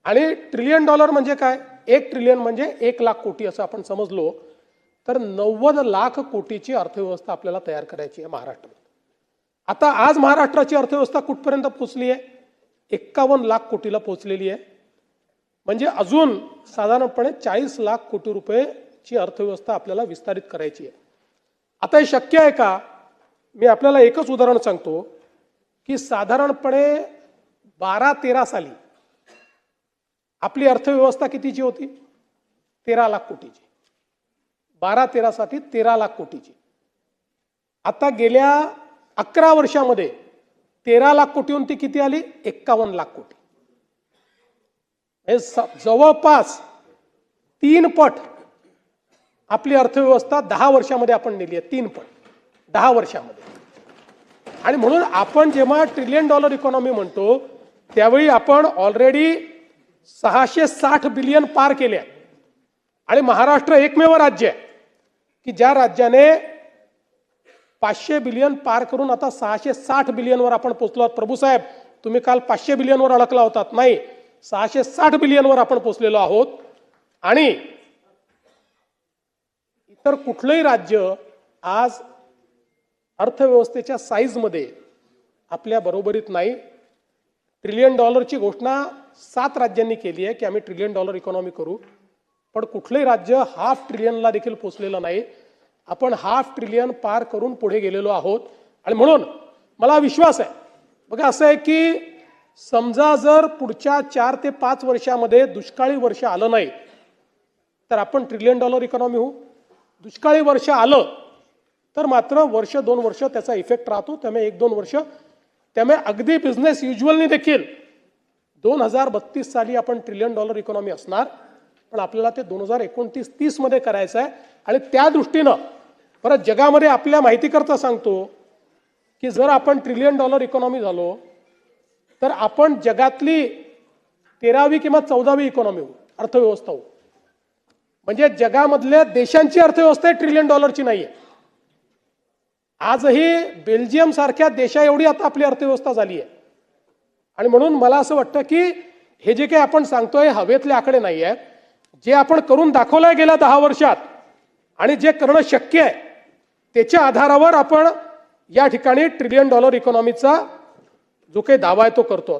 आणि trillion dollar म्हणजे काय? 1 ट्रिलियन म्हणजे 1 लाख कोटी असं आपण समजलो तर 90 लाख कोटीची अर्थव्यवस्था आपल्याला तयार करायची आहे महाराष्ट्रात. आता आज महाराष्ट्राची अर्थव्यवस्था कुठपर्यंत पोहोचली आहे? 51 लाख कोटीला पोहोचलेली आहे. म्हणजे अजून साधारणपणे 40 लाख कोटी रुपयेची अर्थव्यवस्था आपल्याला विस्तारित करायची आहे. आता हे शक्य आहे का? मी आपल्याला एकच उदाहरण सांगतो की साधारणपणे 12-13 साली आपली अर्थव्यवस्था कितीची होती? 13 लाख कोटीची. 12-13 साठी 13 लाख कोटीची. आता गेल्या 11 वर्षामध्ये 13 लाख कोटीहून ती किती आली? 51 लाख कोटी. जवळपास 3 पट आपली अर्थव्यवस्था 10 वर्षामध्ये आपण नेली आहे. 3 पट 10 वर्षामध्ये. आणि म्हणून आपण जेव्हा ट्रिलियन डॉलर इकॉनॉमी म्हणतो त्यावेळी आपण ऑलरेडी 660 बिलियन पार केले. आणि महाराष्ट्र एकमेव राज्य आहे की ज्या राज्याने 500 बिलियन पार करून आता 660 बिलियनवर आपण पोहोचलो आहोत. प्रभू साहेब, तुम्ही काल 500 बिलियनवर अडकला होतात. नाही, 660 बिलियनवर आपण पोहोचलेलो आहोत. आणि इतर कुठलंही राज्य आज अर्थव्यवस्थेच्या साईजमध्ये आपल्या बरोबरीत नाही. ट्रिलियन डॉलरची घोषणा 7 राज्यांनी केली आहे की आम्ही ट्रिलियन डॉलर इकॉनॉमी करू, पण कुठलंही राज्य हाफ ट्रिलियनला देखील पोहोचलेलं नाही. आपण हाफ ट्रिलियन पार करून पुढे गेलेलो आहोत. आणि म्हणून मला विश्वास आहे, बघा असं आहे की समजा जर पुढच्या 4 ते 5 वर्षामध्ये दुष्काळी वर्ष आलं नाही तर आपण ट्रिलियन डॉलर इकॉनॉमी होऊ. दुष्काळी वर्ष आलं तर मात्र वर्ष 2 वर्ष त्याचा इफेक्ट राहतो. त्यामुळे 1-2 वर्ष, त्यामुळे अगदी बिझनेस युज्युअलनी देखील 2032 साली आपण ट्रिलियन डॉलर इकॉनॉमी असणार. पण आपल्याला ते 2029-30 मध्ये करायचं आहे. आणि त्या दृष्टीनं परत जगामध्ये आपल्या माहितीकरता सांगतो की जर आपण ट्रिलियन डॉलर इकॉनॉमी झालो तर आपण जगातली 13वी किंवा 14वी इकॉनॉमी होऊ, अर्थव्यवस्था होऊ. म्हणजे जगामधल्या देशांची अर्थव्यवस्था ट्रिलियन डॉलरची नाहीये. आजही बेल्जियम सारख्या देशा एवढी आता आपली अर्थव्यवस्था झाली आहे. आणि म्हणून मला असं वाटतं की हे जे काही आपण सांगतोय हवेतले आकडे नाही आहेत. जे आपण करून दाखवलंय गेल्या 10 वर्षात आणि जे करणं शक्य आहे त्याच्या आधारावर आपण या ठिकाणी ट्रिलियन डॉलर इकॉनॉमीचा जो काही दावा आहे तो करतो.